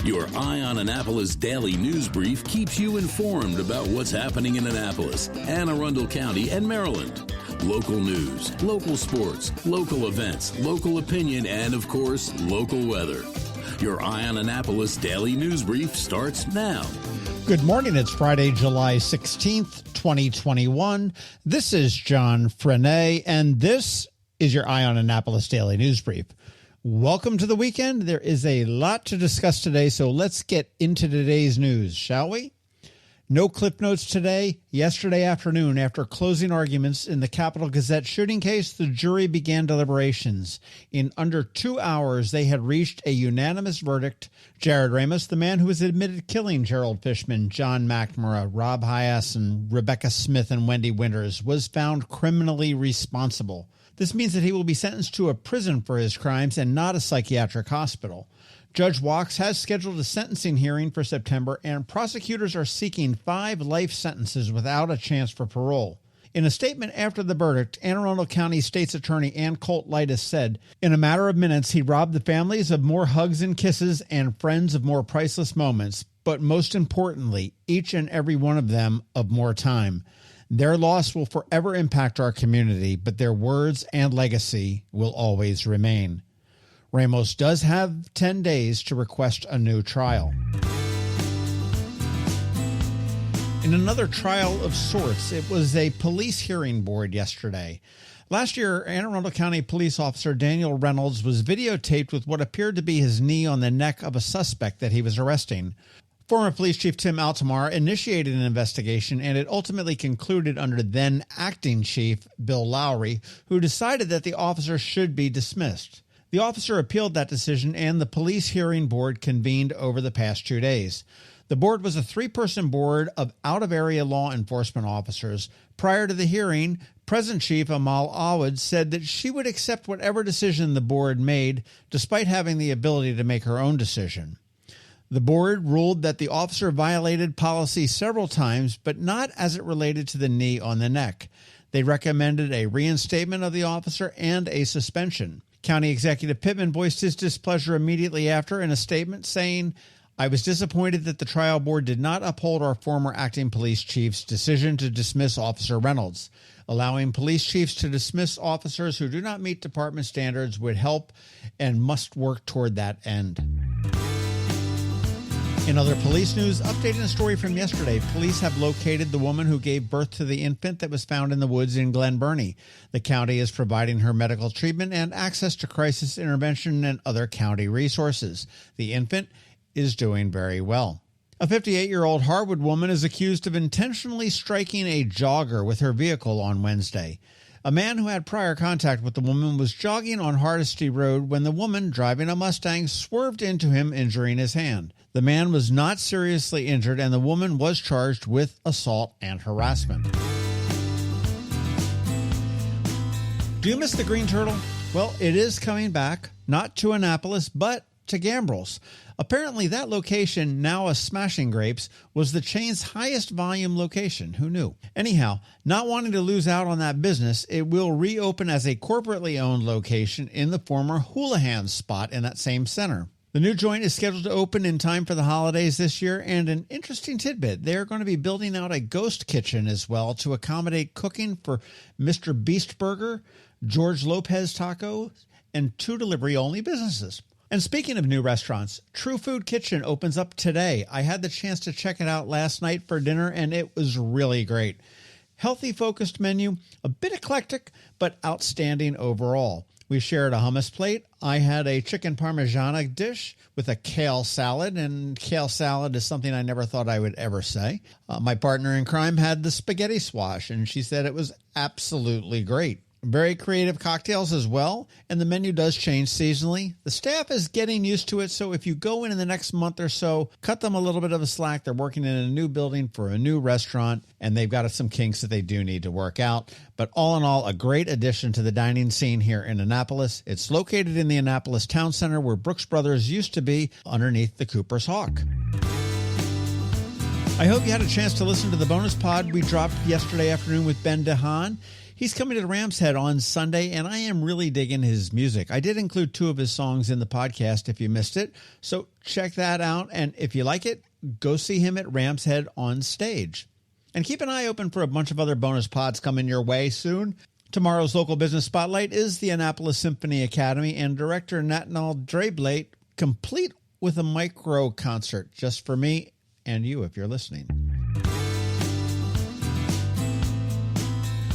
Your Eye on Annapolis daily news brief keeps you informed about what's happening in Annapolis, Anne Arundel County, and Maryland. Local news, local sports, local events, local opinion, and, of course, local weather. Your Eye on Annapolis daily news brief starts now. Good morning. It's Friday, July 16th, 2021. This is John Frenaye, and this is your Eye on Annapolis daily news brief. Welcome to the weekend. There is a lot to discuss today, so let's get into today's news, shall we? No clip notes today. Yesterday afternoon, after closing arguments in the Capitol Gazette shooting case, the jury began deliberations. In under 2 hours, they had reached a unanimous verdict. Jarrod Ramos, the man who was admitted to killing Gerald Fischman, John McNamara, Rob Hiaasen, Rebecca Smith, and Wendi Winters, was found criminally responsible. This means that he will be sentenced to a prison for his crimes and not a psychiatric hospital. Judge Wachs has scheduled a sentencing hearing for September, and prosecutors are seeking 5 life sentences without a chance for parole. In a statement after the verdict, Anne Arundel County State's Attorney Ann Colt-Litis said, "In a matter of minutes, he robbed the families of more hugs and kisses and friends of more priceless moments, but most importantly, each and every one of them of more time. Their loss will forever impact our community, but their words and legacy will always remain." Ramos does have 10 days to request a new trial. In another trial of sorts, it was a police hearing board yesterday. Last year, Anne Arundel County Police Officer Daniel Reynolds was videotaped with what appeared to be his knee on the neck of a suspect that he was arresting. Former Police Chief Tim Altamar initiated an investigation, and it ultimately concluded under then-acting Chief Bill Lowry, who decided that the officer should be dismissed. The officer appealed that decision, and the police hearing board convened over the past 2 days. The board was a 3-person board of out-of-area law enforcement officers. Prior to the hearing, present Chief Amal Awad said that she would accept whatever decision the board made, despite having the ability to make her own decision. The board ruled that the officer violated policy several times, but not as it related to the knee on the neck. They recommended a reinstatement of the officer and a suspension. County Executive Pittman voiced his displeasure immediately after in a statement saying, "I was disappointed that the trial board did not uphold our former acting police chief's decision to dismiss Officer Reynolds. Allowing police chiefs to dismiss officers who do not meet department standards would help and must work toward that end." In other police news, updating a story from yesterday, police have located the woman who gave birth to the infant that was found in the woods in Glen Burnie. The county is providing her medical treatment and access to crisis intervention and other county resources. The infant is doing very well. A 58-year-old Harwood woman is accused of intentionally striking a jogger with her vehicle on Wednesday. A man who had prior contact with the woman was jogging on Hardesty Road when the woman, driving a Mustang, swerved into him, injuring his hand. The man was not seriously injured, and the woman was charged with assault and harassment. Do you miss the Greene Turtle? Well, it is coming back, not to Annapolis, but to Gambril's. Apparently, that location, now a Smashing Grapes, was the chain's highest volume location. Who knew? Anyhow, not wanting to lose out on that business, it will reopen as a corporately owned location in the former Houlihan spot in that same center. The new joint is scheduled to open in time for the holidays this year, and an interesting tidbit, they're going to be building out a ghost kitchen as well to accommodate cooking for Mr. Beast Burger, George Lopez Tacos, and 2 delivery-only businesses. And speaking of new restaurants, True Food Kitchen opens up today. I had the chance to check it out last night for dinner, and it was really great. Healthy-focused menu, a bit eclectic, but outstanding overall. We shared a hummus plate. I had a chicken parmigiana dish with a kale salad, and kale salad is something I never thought I would ever say. My partner in crime had the spaghetti squash, and she said it was absolutely great. Very creative cocktails as well, and the menu does change seasonally. The staff is getting used to it, so if you go in the next month or so, cut them a little bit of a slack. They're working in a new building for a new restaurant, and they've got some kinks that they do need to work out. But all in all, a great addition to the dining scene here in Annapolis. It's located in the Annapolis Town Center where Brooks Brothers used to be, underneath the Cooper's Hawk. I hope you had a chance to listen to the bonus pod we dropped yesterday afternoon with Ben DeHaan. He's coming to Ram's Head on Sunday, and I am really digging his music. I did include 2 of his songs in the podcast if you missed it, so check that out. And if you like it, go see him at Ram's Head on stage. And keep an eye open for a bunch of other bonus pods coming your way soon. Tomorrow's local business spotlight is the Annapolis Symphony Academy and director Nathaniel Drablate, complete with a micro concert just for me and you if you're listening.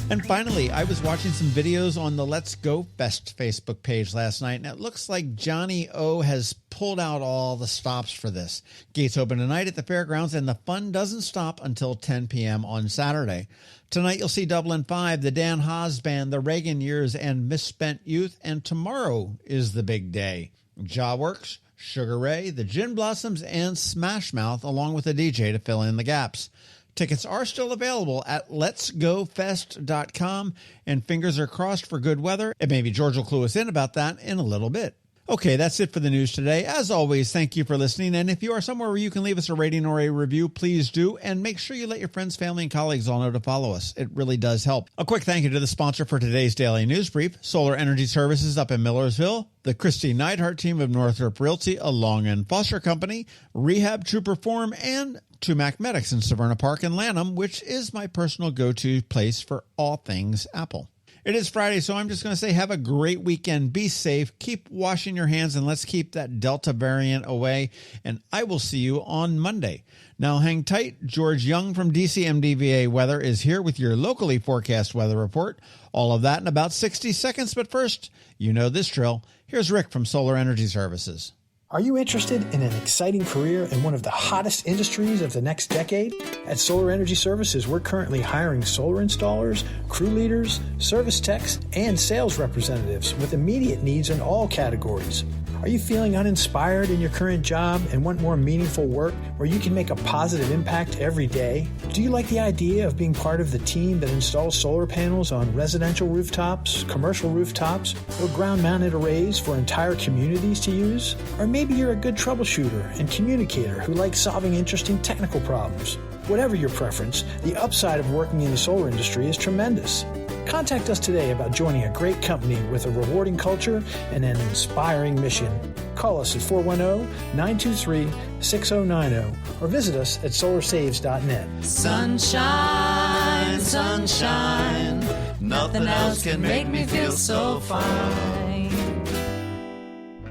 And finally, I was watching some videos on the Let's Go Fest Facebook page last night, and it looks like Johnny O has pulled out all the stops for this. Gates open tonight at the fairgrounds, and the fun doesn't stop until 10 p.m. on Saturday. Tonight you'll see Dublin 5, the Dan Haas Band, the Reagan Years, and Misspent Youth, and tomorrow is the big day. Jawworks, Sugar Ray, the Gin Blossoms, and Smash Mouth, along with a DJ to fill in the gaps. Tickets are still available at letsgofest.com, and fingers are crossed for good weather. And maybe George will clue us in about that in a little bit. Okay, that's it for the news today. As always, thank you for listening. And if you are somewhere where you can leave us a rating or a review, please do. And make sure you let your friends, family, and colleagues all know to follow us. It really does help. A quick thank you to the sponsor for today's Daily News Brief, Solar Energy Services up in Millersville, the Kristi Neidhardt Team of Northrop Realty, a Long and Foster Company, Rehab to Perform, and to MacMedics in Severna Park and Lanham, which is my personal go-to place for all things Apple. It is Friday, so I'm just going to say have a great weekend. Be safe. Keep washing your hands, and let's keep that Delta variant away. And I will see you on Monday. Now hang tight. George Young from DCMDVA Weather is here with your locally forecast weather report. All of that in about 60 seconds. But first, you know this drill. Here's Rick from Solar Energy Services. Are you interested in an exciting career in one of the hottest industries of the next decade? At Solar Energy Services, we're currently hiring solar installers, crew leaders, service techs, and sales representatives with immediate needs in all categories. Are you feeling uninspired in your current job and want more meaningful work where you can make a positive impact every day? Do you like the idea of being part of the team that installs solar panels on residential rooftops, commercial rooftops, or ground-mounted arrays for entire communities to use? Or maybe you're a good troubleshooter and communicator who likes solving interesting technical problems. Whatever your preference, the upside of working in the solar industry is tremendous. Contact us today about joining a great company with a rewarding culture and an inspiring mission. Call us at 410-923-6090 or visit us at solarsaves.net. Sunshine, sunshine, nothing else can make me feel so fine.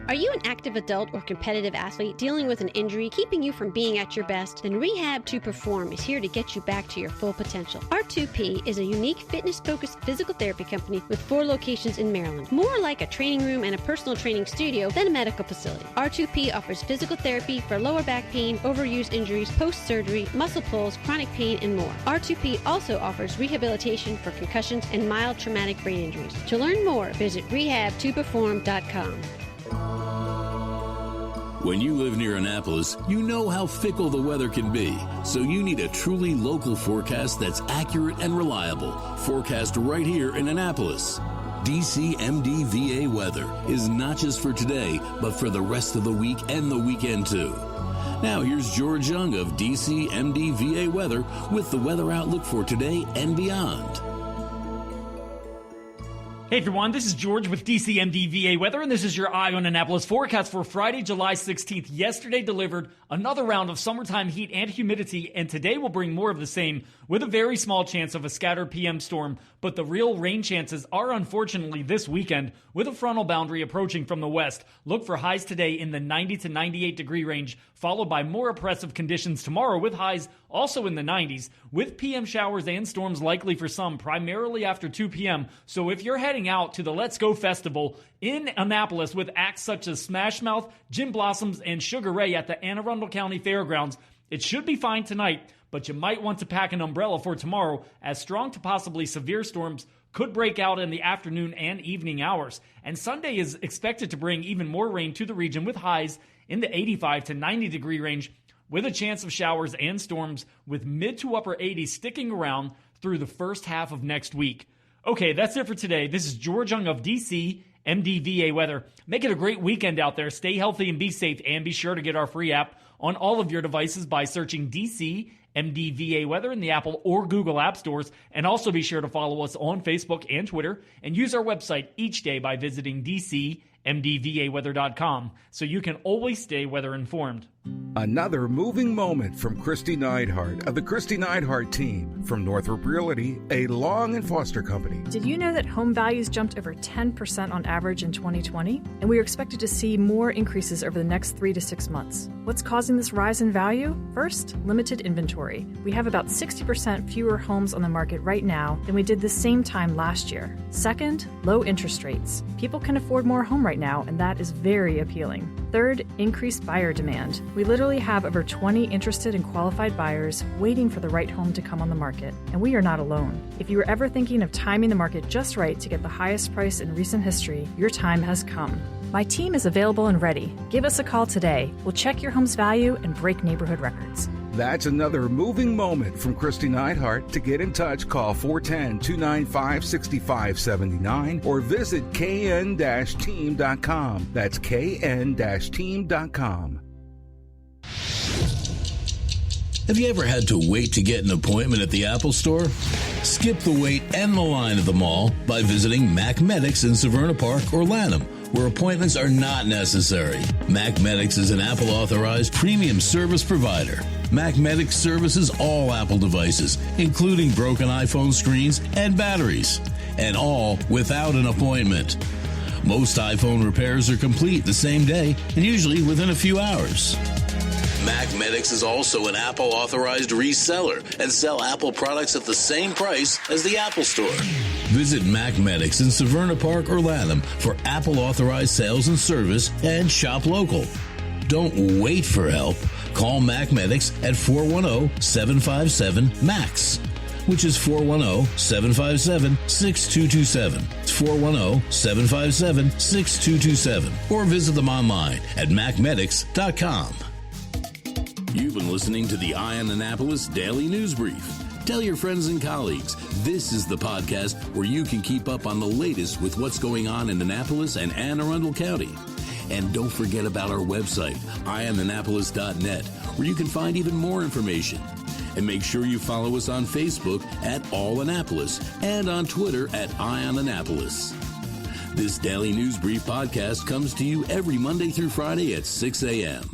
Are you an active adult or competitive athlete dealing with an injury keeping you from being at your best? Then Rehab to Perform is here to get you back to your full potential. R2P is a unique fitness-focused physical therapy company with 4 locations in Maryland. More like a training room and a personal training studio than a medical facility. R2P offers physical therapy for lower back pain, overuse injuries, post-surgery, muscle pulls, chronic pain, and more. R2P also offers rehabilitation for concussions and mild traumatic brain injuries. To learn more, visit rehabtoperform.com. When you live near Annapolis, you know how fickle the weather can be. So you need a truly local forecast that's accurate and reliable. Forecast right here in Annapolis. DCMDVA Weather is not just for today, but for the rest of the week and the weekend too. Now here's George Young of DCMDVA Weather with the weather outlook for today and beyond. Hey everyone, this is George with DCMDVA Weather, and this is your Eye on Annapolis forecast for Friday, July 16th. Yesterday delivered another round of summertime heat and humidity, and today will bring more of the same with a very small chance of a scattered PM storm, but the real rain chances are unfortunately this weekend with a frontal boundary approaching from the west. Look for highs today in the 90 to 98 degree range, followed by more oppressive conditions tomorrow with highs also in the 90s, with PM showers and storms likely for some, primarily after 2 p.m. So if you're heading out to the Let's Go Festival in Annapolis with acts such as Smash Mouth, Gin Blossoms, and Sugar Ray at the Anne Arundel County Fairgrounds, it should be fine tonight, but you might want to pack an umbrella for tomorrow, as strong to possibly severe storms could break out in the afternoon and evening hours. And Sunday is expected to bring even more rain to the region with highs in the 85 to 90 degree range, with a chance of showers and storms with mid to upper 80s sticking around through the first half of next week. Okay, that's it for today. This is George Young of DC MDVA Weather. Make it a great weekend out there. Stay healthy and be safe, and be sure to get our free app on all of your devices by searching DC MDVA Weather in the Apple or Google App Stores. And also be sure to follow us on Facebook and Twitter, and use our website each day by visiting DCMDVAweather.com so you can always stay weather informed. Another moving moment from Kristi Neidhardt of the Kristi Neidhardt Team from Northrop Realty, a Long and Foster company. Did you know that home values jumped over 10% on average in 2020? And we are expected to see more increases over the next 3 to 6 months. What's causing this rise in value? First, limited inventory. We have about 60% fewer homes on the market right now than we did the same time last year. Second, low interest rates. People can afford more home right now, and that is very appealing. Third, increased buyer demand. We literally have over 20 interested and qualified buyers waiting for the right home to come on the market, and we are not alone. If you were ever thinking of timing the market just right to get the highest price in recent history, your time has come. My team is available and ready. Give us a call today. We'll check your home's value and break neighborhood records. That's another moving moment from Kristi Neidhardt. To get in touch, call 410-295-6579 or visit kn-team.com. That's kn-team.com. Have you ever had to wait to get an appointment at the Apple Store? Skip the wait and the line at the mall by visiting MacMedics in Severna Park or Lanham, where appointments are not necessary. MacMedics is an Apple-authorized premium service provider. MacMedics services all Apple devices, including broken iPhone screens and batteries, and all without an appointment. Most iPhone repairs are complete the same day and usually within a few hours. MacMedics is also an Apple-authorized reseller and sell Apple products at the same price as the Apple Store. Visit MacMedics in Severna Park or Lanham for Apple-authorized sales and service and shop local. Don't wait for help. Call MacMedics at 410-757-MAX, which is 410-757-6227. It's 410-757-6227. Or visit them online at MacMedics.com. You've been listening to the Eye on Annapolis Daily News Brief. Tell your friends and colleagues, this is the podcast where you can keep up on the latest with what's going on in Annapolis and Anne Arundel County. And don't forget about our website, eyeonannapolis.net, where you can find even more information. And make sure you follow us on Facebook at All Annapolis and on Twitter at Eye on Annapolis. This Daily News Brief podcast comes to you every Monday through Friday at 6 a.m.